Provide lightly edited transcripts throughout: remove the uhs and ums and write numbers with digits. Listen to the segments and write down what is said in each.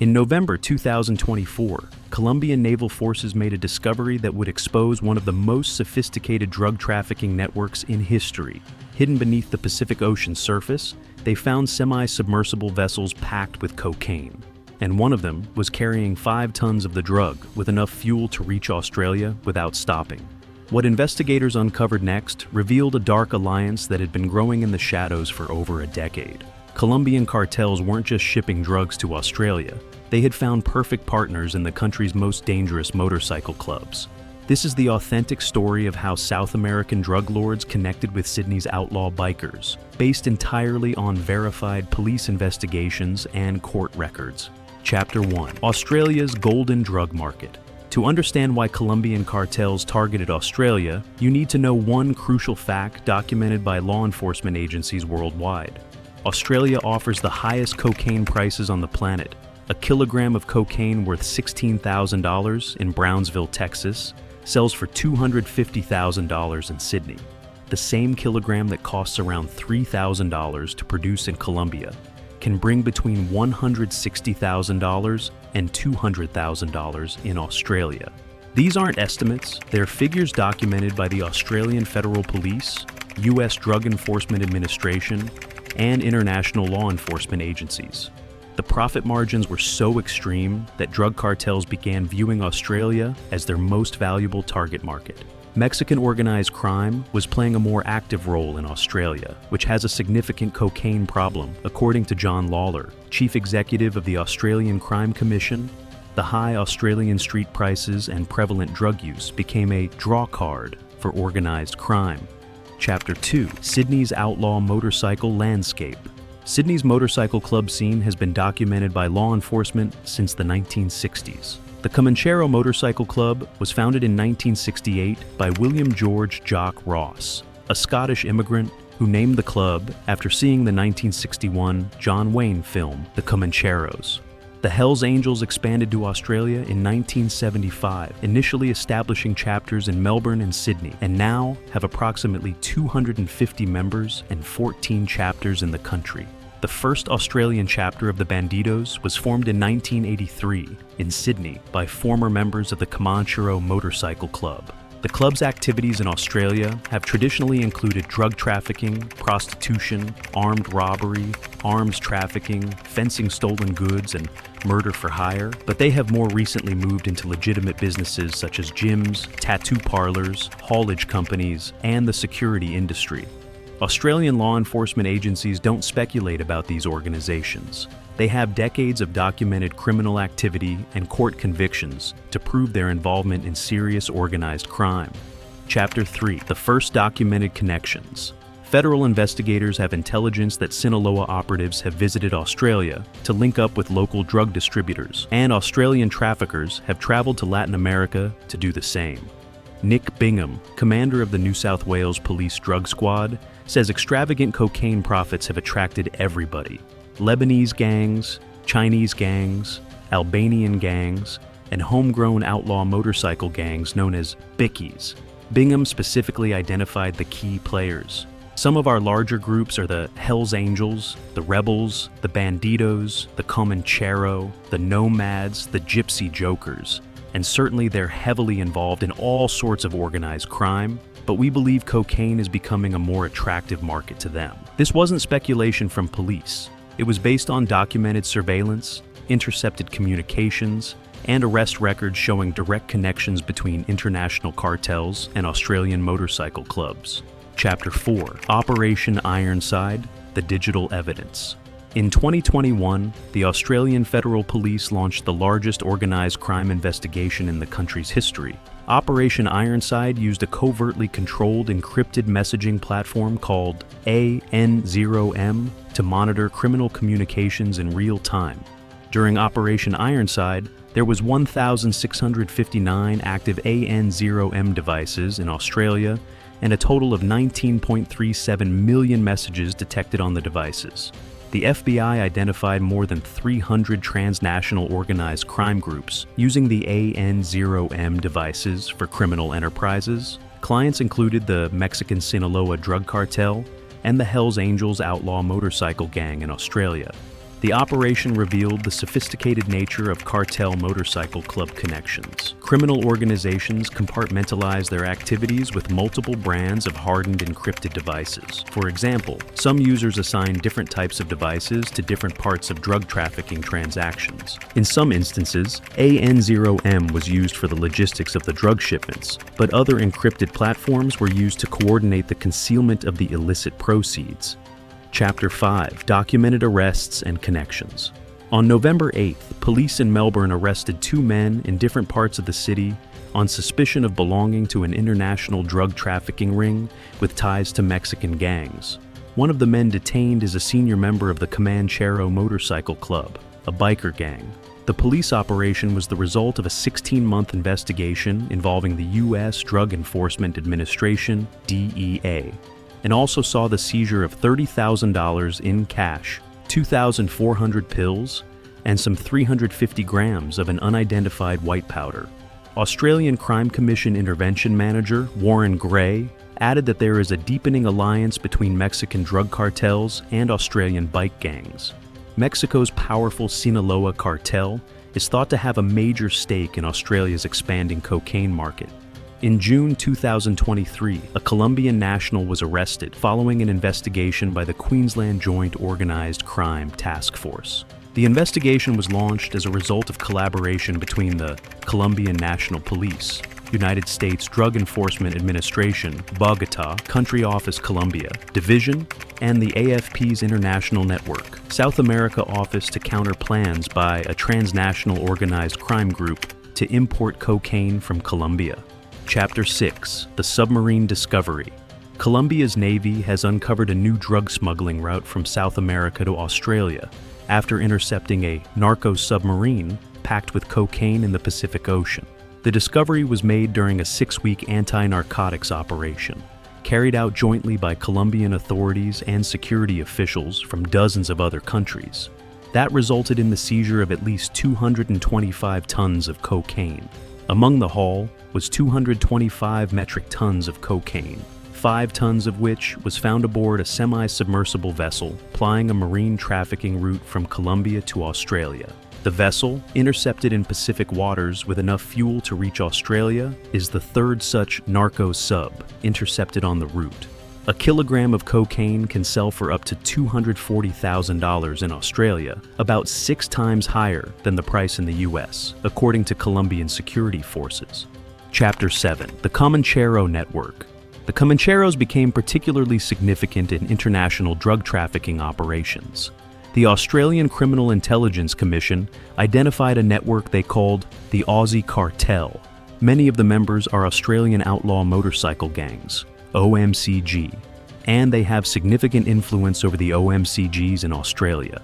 In November 2024, Colombian naval forces made a discovery that would expose one of the most sophisticated drug trafficking networks in history. Hidden beneath the Pacific Ocean surface, they found semi-submersible vessels packed with cocaine. And one of them was carrying 5 tons of the drug with enough fuel to reach Australia without stopping. What investigators uncovered next revealed a dark alliance that had been growing in the shadows for over a decade. Colombian cartels weren't just shipping drugs to Australia, they had found perfect partners in the country's most dangerous motorcycle clubs. This is the authentic story of how South American drug lords connected with Sydney's outlaw bikers, based entirely on verified police investigations and court records. Chapter 1: Australia's Golden Drug Market. To understand why Colombian cartels targeted Australia, you need to know one crucial fact documented by law enforcement agencies worldwide. Australia offers the highest cocaine prices on the planet. A kilogram of cocaine worth $16,000 in Brownsville, Texas, sells for $250,000 in Sydney. The same kilogram that costs around $3,000 to produce in Colombia can bring between $160,000 and $200,000 in Australia. These aren't estimates, they're figures documented by the Australian Federal Police, US Drug Enforcement Administration, and international law enforcement agencies. The profit margins were so extreme that drug cartels began viewing Australia as their most valuable target market. Mexican organized crime was playing a more active role in Australia, which has a significant cocaine problem, according to John Lawler, chief executive of the Australian Crime Commission. The high Australian street prices and prevalent drug use became a draw card for organized crime. Chapter 2: Sydney's Outlaw Motorcycle Landscape. Sydney's motorcycle club scene has been documented by law enforcement since the 1960s. The Comancheros Motorcycle Club was founded in 1968 by William George Jock Ross, a Scottish immigrant who named the club after seeing the 1961 John Wayne film, The Comancheros. The Hells Angels expanded to Australia in 1975, initially establishing chapters in Melbourne and Sydney, and now have approximately 250 members and 14 chapters in the country. The first Australian chapter of the Bandidos was formed in 1983 in Sydney by former members of the Comancheros Motorcycle Club. The club's activities in Australia have traditionally included drug trafficking, prostitution, armed robbery, arms trafficking, fencing stolen goods, and murder for hire, but they have more recently moved into legitimate businesses such as gyms, tattoo parlors, haulage companies, and the security industry. Australian law enforcement agencies don't speculate about these organizations. They have decades of documented criminal activity and court convictions to prove their involvement in serious organized crime. Chapter 3: The First Documented Connections. Federal investigators have intelligence that Sinaloa operatives have visited Australia to link up with local drug distributors, and Australian traffickers have traveled to Latin America to do the same. Nick Bingham, commander of the New South Wales Police Drug Squad, says extravagant cocaine profits have attracted everybody: Lebanese gangs, Chinese gangs, Albanian gangs, and homegrown outlaw motorcycle gangs known as bickies. Bingham specifically identified the key players. Some of our larger groups are the Hells Angels, the Rebels, the Bandidos, the Comancheros, the Nomads, the Gypsy Jokers, and certainly they're heavily involved in all sorts of organized crime, but we believe cocaine is becoming a more attractive market to them. This wasn't speculation from police. It was based on documented surveillance, intercepted communications, and arrest records showing direct connections between international cartels and Australian motorcycle clubs. Chapter 4: Operation Ironside: The Digital Evidence. In 2021, the Australian Federal Police launched the largest organized crime investigation in the country's history. Operation Ironside used a covertly controlled encrypted messaging platform called AN0M to monitor criminal communications in real time. During Operation Ironside, there was 1,659 active AN0M devices in Australia and a total of 19.37 million messages detected on the devices. The FBI identified more than 300 transnational organized crime groups using the AN0M devices for criminal enterprises. Clients included the Mexican Sinaloa drug cartel and the Hells Angels outlaw motorcycle gang in Australia. The operation revealed the sophisticated nature of cartel motorcycle club connections. Criminal organizations compartmentalize their activities with multiple brands of hardened encrypted devices. For example, some users assign different types of devices to different parts of drug trafficking transactions. In some instances, AN0M was used for the logistics of the drug shipments, but other encrypted platforms were used to coordinate the concealment of the illicit proceeds. Chapter 5. Documented arrests and connections. On November 8th, police in Melbourne arrested 2 men in different parts of the city on suspicion of belonging to an international drug trafficking ring with ties to Mexican gangs. One of the men detained is a senior member of the Comancheros motorcycle club, a biker gang. The police operation was the result of a 16-month investigation involving the U.S. Drug Enforcement Administration, DEA, and also saw the seizure of $30,000 in cash, 2,400 pills, and some 350 grams of an unidentified white powder. Australian Crime Commission Intervention Manager Warren Gray added that there is a deepening alliance between Mexican drug cartels and Australian bike gangs. Mexico's powerful Sinaloa cartel is thought to have a major stake in Australia's expanding cocaine market. In June 2023, a Colombian national was arrested following an investigation by the Queensland Joint Organised Crime Task Force. The investigation was launched as a result of collaboration between the Colombian National Police, United States Drug Enforcement Administration, Bogota, Country Office Colombia, Division, and the AFP's International Network, South America Office to counter plans by a transnational organized crime group to import cocaine from Colombia. Chapter 6. The Submarine Discovery. Colombia's Navy has uncovered a new drug smuggling route from South America to Australia after intercepting a Narco submarine packed with cocaine in the Pacific Ocean. The discovery was made during a 6-week anti-narcotics operation, carried out jointly by Colombian authorities and security officials from dozens of other countries. That resulted in the seizure of at least 225 tons of cocaine. Among the haul was 225 metric tons of cocaine, 5 tons of which was found aboard a semi-submersible vessel plying a marine trafficking route from Colombia to Australia. The vessel, intercepted in Pacific waters with enough fuel to reach Australia, is the 3rd such Narco sub intercepted on the route. A kilogram of cocaine can sell for up to $240,000 in Australia, about 6 times higher than the price in the US, according to Colombian security forces. Chapter 7. The Comancheros Network. The Comancheros became particularly significant in international drug trafficking operations. The Australian Criminal Intelligence Commission identified a network they called the Aussie Cartel. Many of the members are Australian outlaw motorcycle gangs, OMCG, and they have significant influence over the OMCGs in Australia.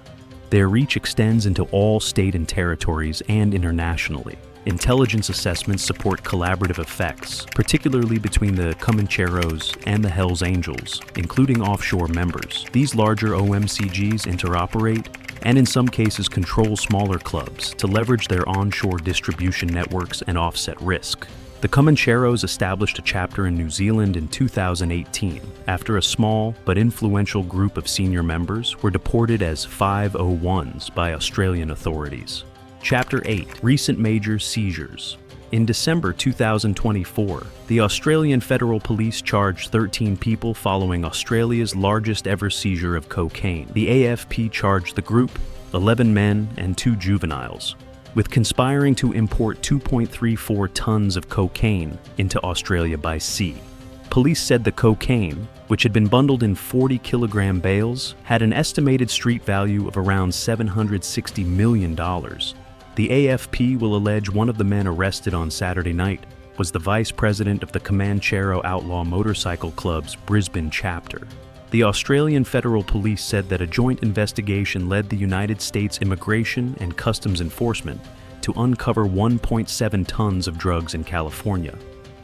Their reach extends into all state and territories and internationally. Intelligence assessments support collaborative effects, particularly between the Comancheros and the Hells Angels, including offshore members. These larger OMCGs interoperate and in some cases control smaller clubs to leverage their onshore distribution networks and offset risk. The Comancheros established a chapter in New Zealand in 2018 after a small but influential group of senior members were deported as 501s by Australian authorities. Chapter 8. Recent major seizures. In December 2024, the Australian Federal Police charged 13 people following Australia's largest ever seizure of cocaine. The AFP charged the group, 11 men and 2 juveniles, with conspiring to import 2.34 tons of cocaine into Australia by sea. Police said the cocaine, which had been bundled in 40-kilogram bales, had an estimated street value of around $760 million. The AFP will allege one of the men arrested on Saturday night was the vice president of the Comancheros Outlaw Motorcycle Club's Brisbane chapter. The Australian Federal Police said that a joint investigation led the United States Immigration and Customs Enforcement to uncover 1.7 tons of drugs in California.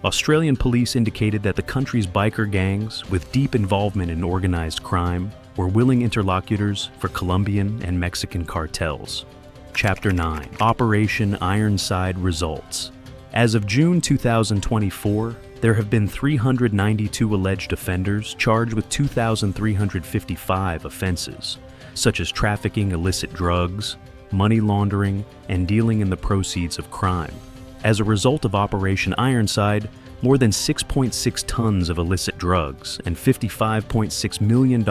Australian police indicated that the country's biker gangs, with deep involvement in organized crime, were willing interlocutors for Colombian and Mexican cartels. Chapter 9. Operation Ironside Results. As of June 2024, there have been 392 alleged offenders charged with 2,355 offenses, such as trafficking illicit drugs, money laundering, and dealing in the proceeds of crime. As a result of Operation Ironside, more than 6.6 tons of illicit drugs and $55.6 million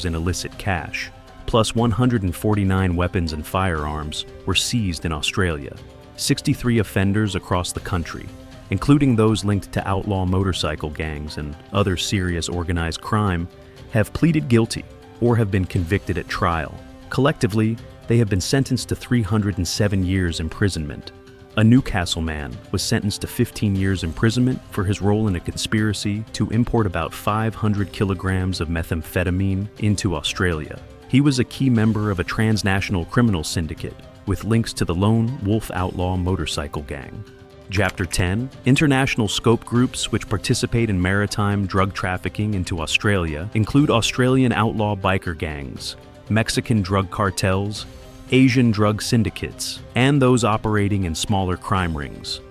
in illicit cash, plus 149 weapons and firearms, were seized in Australia. 63 offenders across the country, including those linked to outlaw motorcycle gangs and other serious organized crime, have pleaded guilty or have been convicted at trial. Collectively, they have been sentenced to 307 years imprisonment. A Newcastle man was sentenced to 15 years imprisonment for his role in a conspiracy to import about 500 kilograms of methamphetamine into Australia. He was a key member of a transnational criminal syndicate with links to the lone wolf outlaw motorcycle gang. Chapter 10. International scope groups which participate in maritime drug trafficking into Australia include Australian outlaw biker gangs, Mexican drug cartels, Asian drug syndicates, and those operating in smaller crime rings.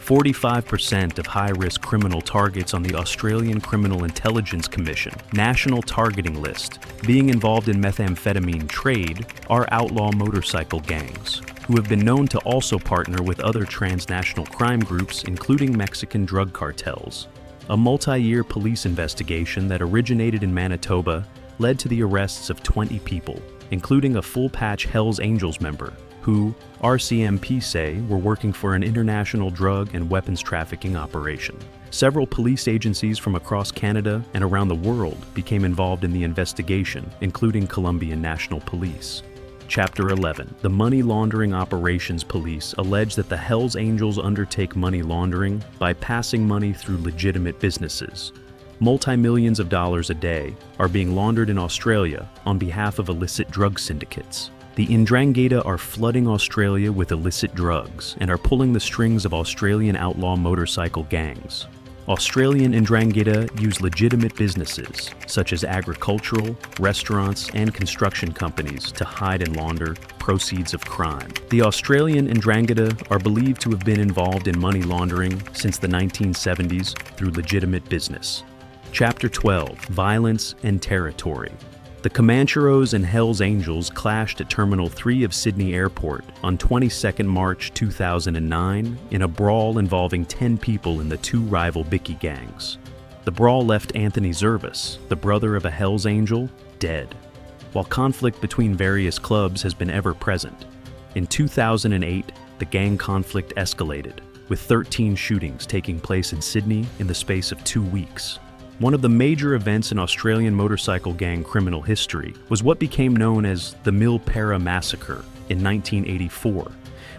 45% of high-risk criminal targets on the Australian Criminal Intelligence Commission National Targeting List being involved in methamphetamine trade are outlaw motorcycle gangs, who have been known to also partner with other transnational crime groups, including Mexican drug cartels. A multi-year police investigation that originated in Manitoba led to the arrests of 20 people, including a full-patch Hells Angels member, who, RCMP say, were working for an international drug and weapons trafficking operation. Several police agencies from across Canada and around the world became involved in the investigation, including Colombian National Police. Chapter 11. The Money Laundering Operations Police allege that the Hells Angels undertake money laundering by passing money through legitimate businesses. Multi-millions of dollars a day are being laundered in Australia on behalf of illicit drug syndicates. The Ndrangheta are flooding Australia with illicit drugs and are pulling the strings of Australian outlaw motorcycle gangs. Australian Ndrangheta use legitimate businesses, such as agricultural, restaurants, and construction companies, to hide and launder proceeds of crime. The Australian Ndrangheta are believed to have been involved in money laundering since the 1970s through legitimate business. Chapter 12. Violence and Territory. The Comancheros and Hells Angels clashed at Terminal 3 of Sydney Airport on 22 March 2009 in a brawl involving 10 people in the two rival Bicky gangs. The brawl left Anthony Zervis, the brother of a Hells Angel, dead, while conflict between various clubs has been ever present. In 2008, the gang conflict escalated, with 13 shootings taking place in Sydney in the space of 2 weeks. One of the major events in Australian motorcycle gang criminal history was what became known as the Milpera Massacre in 1984,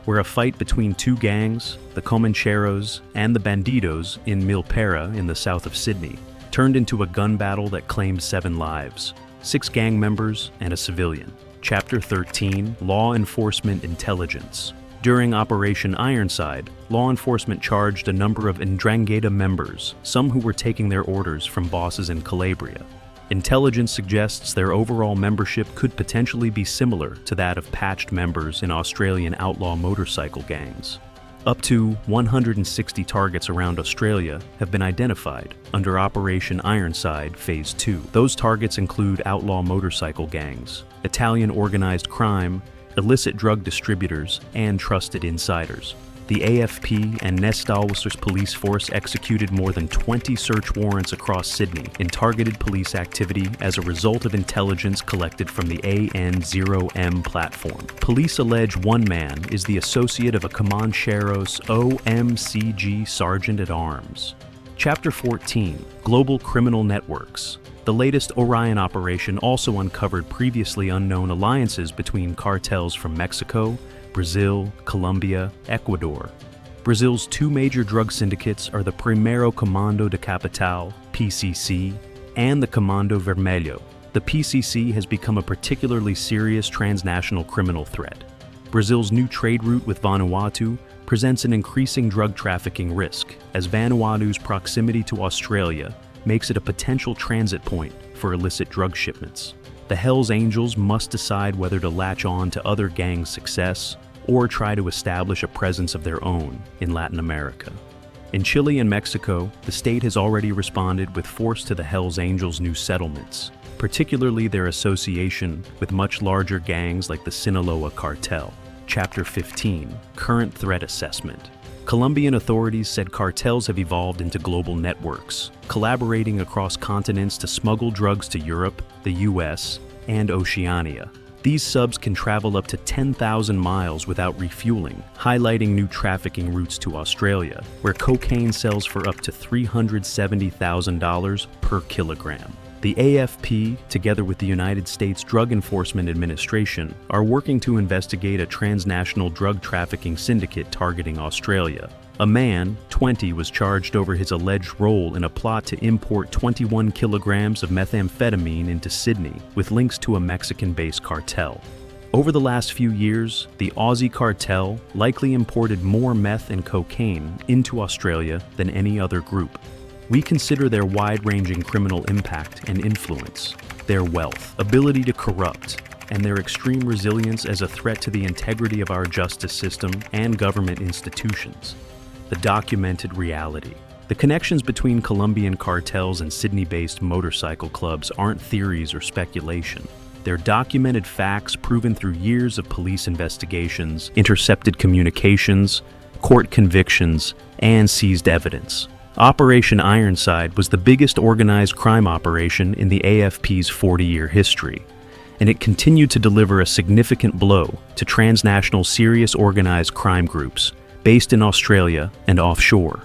where a fight between two gangs, the Comancheros and the Bandidos in Milpera in the south of Sydney, turned into a gun battle that claimed 7 lives, 6 gang members and a civilian. Chapter 13. Law Enforcement Intelligence. During Operation Ironside, law enforcement charged a number of Ndrangheta members, some who were taking their orders from bosses in Calabria. Intelligence suggests their overall membership could potentially be similar to that of patched members in Australian outlaw motorcycle gangs. Up to 160 targets around Australia have been identified under Operation Ironside Phase 2. Those targets include outlaw motorcycle gangs, Italian organized crime, illicit drug distributors, and trusted insiders. The AFP and Nestalwisters police force executed more than 20 search warrants across Sydney in targeted police activity as a result of intelligence collected from the AN0M platform. Police allege one man is the associate of a Comancheros OMCG Sergeant-at-Arms. Chapter 14. Global Criminal Networks. The latest Orion operation also uncovered previously unknown alliances between cartels from Mexico, Brazil, Colombia, Ecuador. Brazil's 2 major drug syndicates are the Primeiro Comando de Capital, PCC, and the Comando Vermelho. The PCC has become a particularly serious transnational criminal threat. Brazil's new trade route with Vanuatu presents an increasing drug trafficking risk, as Vanuatu's proximity to Australia makes it a potential transit point for illicit drug shipments. The Hells Angels must decide whether to latch on to other gangs' success or try to establish a presence of their own in Latin America. In Chile and Mexico, the state has already responded with force to the Hells Angels' new settlements. particularly their association with much larger gangs like the Sinaloa Cartel. Chapter 15: Current Threat Assessment. Colombian authorities said cartels have evolved into global networks, collaborating across continents to smuggle drugs to Europe, the US, and Oceania. These subs can travel up to 10,000 miles without refueling, highlighting new trafficking routes to Australia, where cocaine sells for up to $370,000 per kilogram. The AFP, together with the United States Drug Enforcement Administration, are working to investigate a transnational drug trafficking syndicate targeting Australia. A man, 20, was charged over his alleged role in a plot to import 21 kilograms of methamphetamine into Sydney, with links to a Mexican-based cartel. Over the last few years, the Aussie cartel likely imported more meth and cocaine into Australia than any other group. We consider their wide-ranging criminal impact and influence, their wealth, ability to corrupt, and their extreme resilience as a threat to the integrity of our justice system and government institutions. The documented reality. The connections between Colombian cartels and Sydney-based motorcycle clubs aren't theories or speculation. They're documented facts proven through years of police investigations, intercepted communications, court convictions, and seized evidence. Operation Ironside was the biggest organized crime operation in the AFP's 40-year history, and it continued to deliver a significant blow to transnational serious organized crime groups based in Australia and offshore.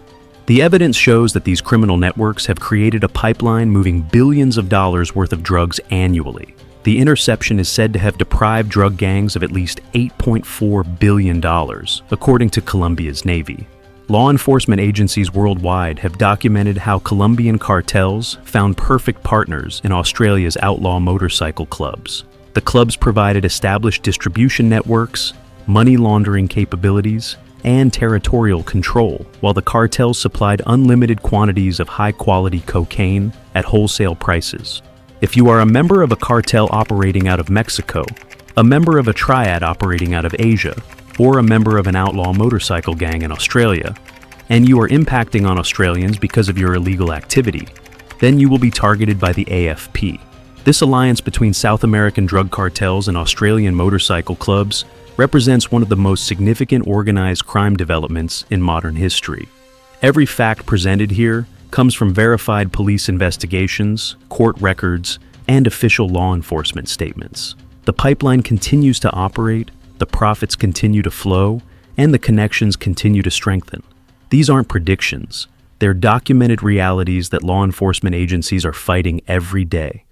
The evidence shows that these criminal networks have created a pipeline moving billions of dollars worth of drugs annually. The interception is said to have deprived drug gangs of at least $8.4 billion, according to Colombia's Navy. Law enforcement agencies worldwide have documented how Colombian cartels found perfect partners in Australia's outlaw motorcycle clubs. The clubs provided established distribution networks, money laundering capabilities, and territorial control, while the cartels supplied unlimited quantities of high-quality cocaine at wholesale prices. If you are a member of a cartel operating out of Mexico, a member of a triad operating out of Asia, or a member of an outlaw motorcycle gang in Australia, and you are impacting on Australians because of your illegal activity, then you will be targeted by the AFP. This alliance between South American drug cartels and Australian motorcycle clubs represents one of the most significant organized crime developments in modern history. Every fact presented here comes from verified police investigations, court records, and official law enforcement statements. The pipeline continues to operate, the profits continue to flow, and the connections continue to strengthen. These aren't predictions. They're documented realities that law enforcement agencies are fighting every day.